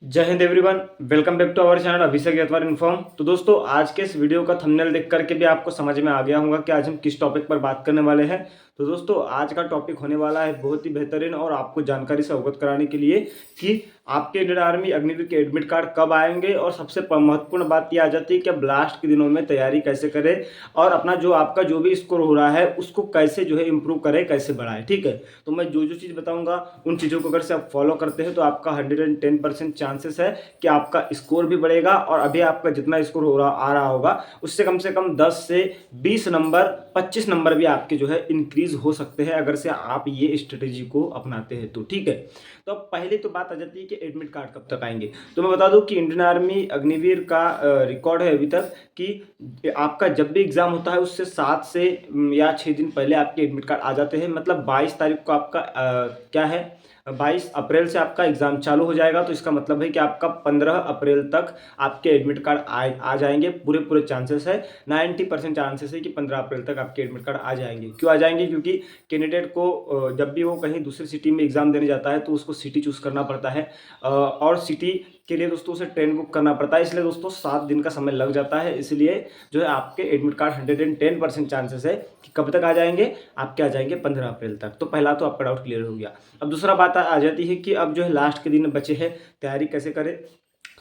जय Hind everyone, welcome back to our channel Abhishek Yadav inform. तो दोस्तों, आज के इस वीडियो का थंबनेल देख करके भी आपको समझ में आ गया होगा कि आज हम किस टॉपिक पर बात करने वाले हैं। तो दोस्तों, आज का टॉपिक होने वाला है बहुत ही बेहतरीन और आपको जानकारी से अवगत कराने के लिए कि आपके इंडियन आर्मी अग्निवीर के एडमिट कार्ड कब आएंगे। और सबसे महत्वपूर्ण बात यह आ जाती है कि अब लास्ट के दिनों में तैयारी कैसे करें और अपना जो आपका जो भी स्कोर हो रहा है उसको कैसे जो है इम्प्रूव करें, कैसे बढ़ाएं। ठीक है, तो मैं जो जो चीज़ बताऊंगा उन चीज़ों को अगर से आप फॉलो करते हैं तो आपका 110% चांसेस है कि आपका स्कोर भी बढ़ेगा। और अभी आपका जितना स्कोर हो रहा आ रहा होगा उससे कम 10 से 20 नंबर 25 नंबर भी आपके जो है इंक्रीज हो सकते हैं अगर से आप ये स्ट्रेटेजी को अपनाते हैं तो। ठीक है, तो अब पहले तो बात आ जाती है कि एडमिट कार्ड कब तक आएंगे। तो मैं बता दूं कि इंडियन आर्मी अग्निवीर का रिकॉर्ड है अभी तक कि आपका जब भी एग्जाम होता है उससे 7 से या 6 दिन पहले आपके एडमिट कार्ड आ जाते हैं। मतलब 22 तारीख को आपका क्या है, 22 अप्रैल से आपका एग्ज़ाम चालू हो जाएगा। तो इसका मतलब है कि आपका 15 अप्रैल तक आपके एडमिट कार्ड आ जाएंगे। पूरे चांसेस है, 90% चांसेस है कि 15 अप्रैल तक आपके एडमिट कार्ड आ जाएंगे। क्यों आ जाएंगे? क्योंकि कैंडिडेट को जब भी वो कहीं दूसरी सिटी में एग्ज़ाम देने जाता है तो उसको सिटी चूज़ करना पड़ता है और सिटी के लिए दोस्तों उसे ट्रेन बुक करना पड़ता है। इसलिए दोस्तों 7 दिन का समय लग जाता है। इसलिए जो है आपके एडमिट कार्ड 110% चांसेस है कि कब तक आ जाएंगे, आपके आ जाएंगे 15 अप्रैल तक। तो पहला तो आपका डाउट क्लियर हो गया। अब दूसरा बात आ जाती है कि अब जो है लास्ट के दिन बचे हैं, तैयारी कैसे करें।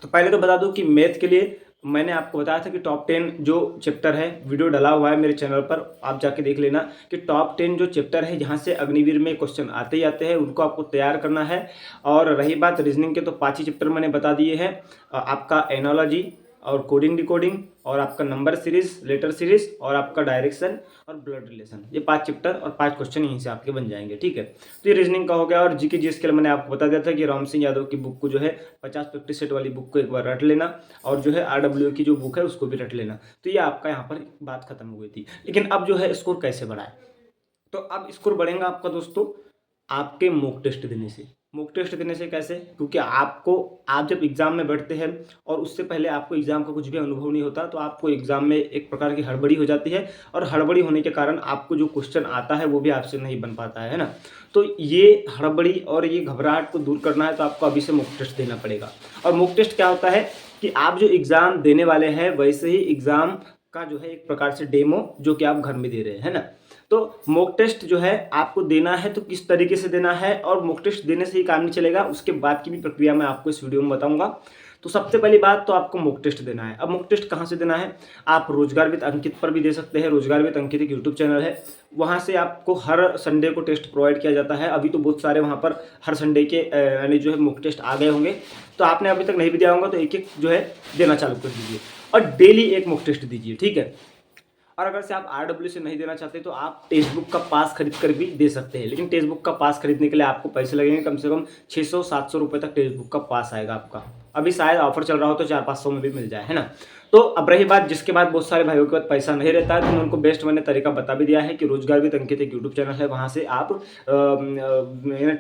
तो पहले तो बता दूं कि मैथ के लिए मैंने आपको बताया था कि टॉप 10 जो चैप्टर है, वीडियो डाला हुआ है मेरे चैनल पर, आप जाके देख लेना कि टॉप 10 जो चैप्टर है जहाँ से अग्निवीर में क्वेश्चन आते ही आते हैं उनको आपको तैयार करना है। और रही बात रीजनिंग के, तो 5 ही चैप्टर मैंने बता दिए हैं। आपका एनोलॉजी और कोडिंग डिकोडिंग और आपका नंबर सीरीज, लेटर सीरीज और आपका डायरेक्शन और ब्लड रिलेशन, ये 5 चैप्टर और 5 क्वेश्चन यहीं से आपके बन जाएंगे। ठीक है, तो ये रीजनिंग का हो गया। और जीके जीएस के लिए मैंने आपको बता दिया था कि राम सिंह यादव की बुक को जो है 50 प्रैक्टिस सेट वाली बुक को एक बार रट लेना और जो है आरडब्ल्यू की जो बुक है उसको भी रट लेना। तो ये आपका यहाँ पर बात खत्म हो गई थी। लेकिन अब जो है स्कोर कैसे बढ़ाए, तो अब स्कोर बढ़ेगा आपका दोस्तों आपके मॉक टेस्ट देने से। मॉक टेस्ट देने से कैसे? क्योंकि आप जब एग्ज़ाम में बैठते हैं और उससे पहले आपको एग्ज़ाम का कुछ भी अनुभव नहीं होता, तो आपको एग्ज़ाम में एक प्रकार की हड़बड़ी हो जाती है और हड़बड़ी होने के कारण आपको जो क्वेश्चन आता है वो भी आपसे नहीं बन पाता है ना। तो ये हड़बड़ी और ये घबराहट को दूर करना है तो आपको अभी से मॉक टेस्ट देना पड़ेगा। और मॉक टेस्ट क्या होता है कि आप जो एग्ज़ाम देने वाले हैं वैसे ही एग्ज़ाम का जो है एक प्रकार से डेमो जो कि आप घर में दे रहे हैं ना। तो मॉक टेस्ट जो है आपको देना है, तो किस तरीके से देना है और मॉक टेस्ट देने से ही काम नहीं चलेगा, उसके बाद की भी प्रक्रिया मैं आपको इस वीडियो में बताऊंगा। तो सबसे पहली बात तो आपको मॉक टेस्ट देना है। अब मॉक टेस्ट कहाँ से देना है? आप रोजगार विद अंकित पर भी दे सकते हैं। रोजगार विद अंकित एक यूट्यूब चैनल है, वहाँ से आपको हर संडे को टेस्ट प्रोवाइड किया जाता है। अभी तो बहुत सारे वहाँ पर हर संडे के यानी जो है मॉक टेस्ट आ गए होंगे। तो आपने अभी तक नहीं भी दिया होगा तो एक एक जो है देना चालू कर दीजिए और डेली एक मॉक टेस्ट दीजिए। ठीक है, और अगर से आप आरडब्ल्यू से नहीं देना चाहते तो आप टेक्स्ट बुक का पास खरीद कर भी दे सकते हैं। लेकिन टेक्स्ट बुक का पास खरीदने के लिए आपको पैसे लगेंगे, कम से कम 600-700 रुपये तक टेक्स्ट बुक का पास आएगा आपका। अभी शायद ऑफर चल रहा हो तो 400-500 में भी मिल जाए, है ना। तो अब रही बात जिसके बाद बहुत सारे भाइयों के पास पैसा नहीं रहता है, तो मैं उनको बेस्ट मैंने तरीका बता भी दिया है कि रोजगार विद अंकित एक यूट्यूब चैनल है, वहाँ से आप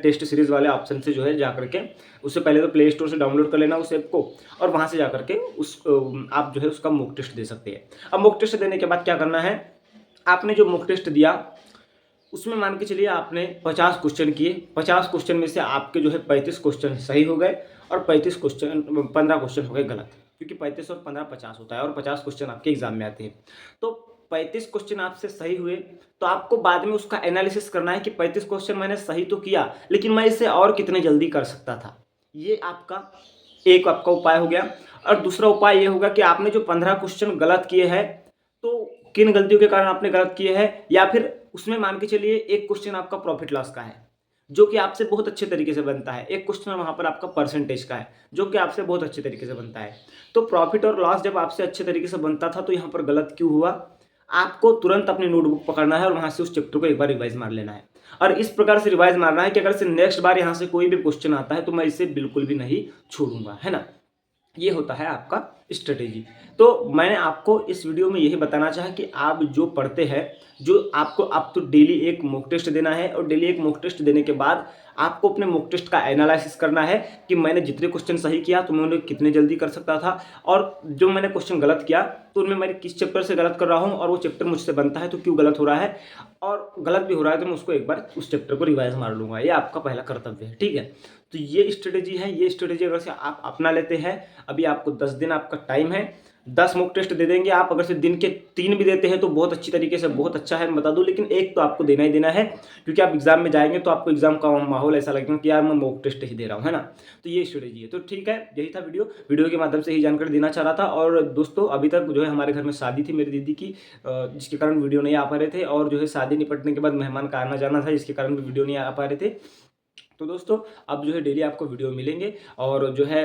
टेस्ट सीरीज वाले ऑप्शन से जो है जा करके, उससे पहले तो प्ले स्टोर से डाउनलोड कर लेना उस ऐप को और वहाँ से जा करके आप जो है उसका मॉक टेस्ट दे सकते हैं। अब मॉक टेस्ट देने के बाद क्या करना है, आपने जो मॉक टेस्ट दिया उसमें मान के चलिए आपने 50 क्वेश्चन किए। 50 क्वेश्चन में से आपके जो है 35 क्वेश्चन सही हो गए और 15 क्वेश्चन हो गए गलत, क्योंकि 35 और 15 50 होता है और 50 क्वेश्चन आपके एग्जाम में आते हैं। तो 35 क्वेश्चन आपसे सही हुए तो आपको बाद में उसका एनालिसिस करना है कि 35 क्वेश्चन मैंने सही तो किया, लेकिन मैं इसे और कितने जल्दी कर सकता था। ये आपका उपाय हो गया। और दूसरा उपाय ये होगा कि आपने जो 15 क्वेश्चन गलत किए हैं तो किन गलतियों के कारण आपने गलत किए हैं, या फिर उसमें मान के चलिए एक क्वेश्चन आपका प्रॉफिट लॉस का है जो कि आपसे बहुत अच्छे तरीके से बनता है, एक क्वेश्चन वहां पर आपका परसेंटेज का है जो कि आपसे बहुत अच्छे तरीके से बनता है। तो प्रॉफिट और लॉस जब आपसे अच्छे तरीके से बनता था तो यहाँ पर गलत क्यों हुआ, आपको तुरंत अपनी नोटबुक पकड़ना है और वहां से उस चैप्टर को एक बार रिवाइज मार लेना है। और इस प्रकार से रिवाइज मारना है कि अगर से नेक्स्ट बार यहाँ से कोई भी क्वेश्चन आता है तो मैं इसे बिल्कुल भी नहीं छोड़ूंगा, है ना। ये होता है आपका स्ट्रेटेजी। तो मैंने आपको इस वीडियो में यही बताना चाहा कि आप जो पढ़ते हैं, जो आप तो डेली एक मॉक टेस्ट देना है और डेली एक मॉक टेस्ट देने के बाद आपको अपने मॉक टेस्ट का एनालिसिस करना है कि मैंने जितने क्वेश्चन सही किया तो मैं उन्हें कितने जल्दी कर सकता था, और जो मैंने क्वेश्चन गलत किया तो उनमें मैं किस चैप्टर से गलत कर रहा हूँ और वो चैप्टर मुझसे बनता है तो क्यों गलत हो रहा है, और गलत भी हो रहा है तो मैं उसको एक बार उस चैप्टर को रिवाइज मार लूँगा। ये आपका पहला कर्तव्य है, ठीक है। तो ये स्ट्रेटेजी है। ये स्ट्रेटेजी अगर से आप अपना लेते हैं, अभी आपको 10 दिन आपका टाइम है, 10 मॉक टेस्ट दे देंगे आप। अगर से दिन के 3 भी देते हैं तो बहुत अच्छी तरीके से, बहुत अच्छा है, मैं बता दूं, लेकिन एक तो आपको देना ही देना है, क्योंकि आप एग्जाम में जाएंगे तो आपको एग्जाम का माहौल ऐसा लगेगा कि यार मैं मॉक टेस्ट ही दे रहा हूँ, है ना। तो ये स्ट्रेटेजी है। तो ठीक है, यही था वीडियो के माध्यम से ही जानकारी देना चाह रहा था। और दोस्तों, अभी तक जो है हमारे घर में शादी थी मेरी दीदी की, जिसके कारण वीडियो नहीं आ पा रहे थे, और जो है शादी निपटने के बाद मेहमान का आना जाना था, जिसके कारण भी वीडियो नहीं आ पा रहे थे। तो दोस्तों, अब जो है डेली आपको वीडियो मिलेंगे, और जो है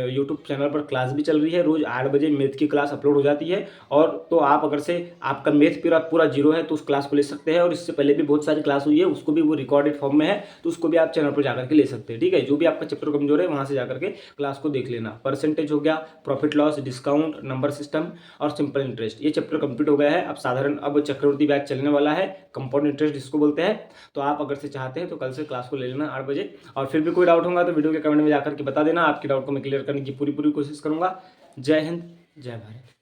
यूट्यूब चैनल पर क्लास भी चल रही है, रोज़ 8 बजे मैथ की क्लास अपलोड हो जाती है। और तो आप अगर से आपका मैथ पूरा जीरो है तो उस क्लास को ले सकते हैं, और इससे पहले भी बहुत सारी क्लास हुई है, उसको भी वो रिकॉर्डेड फॉर्म में है, तो उसको भी आप चैनल पर जाकर के ले सकते हैं, ठीक है। जो भी आपका चैप्टर कमजोर है वहाँ से जाकर के क्लास को देख लेना। परसेंटेज हो गया, profit loss, discount, number system और सिंपल इंटरेस्ट, ये चैप्टर कंप्लीट हो गया है। अब चक्रवृद्धि ब्याज चलने वाला है, कंपाउंड इंटरेस्ट जिसको बोलते हैं। तो आप अगर से चाहते हैं तो कल से क्लास को ले लेना 8 बजे। और फिर भी कोई डाउट होगा तो वीडियो के कमेंट में जाकर के बता देना, आपकी डाउट को मैं क्लियर करने की पूरी कोशिश करूंगा। जय हिंद, जय भारत।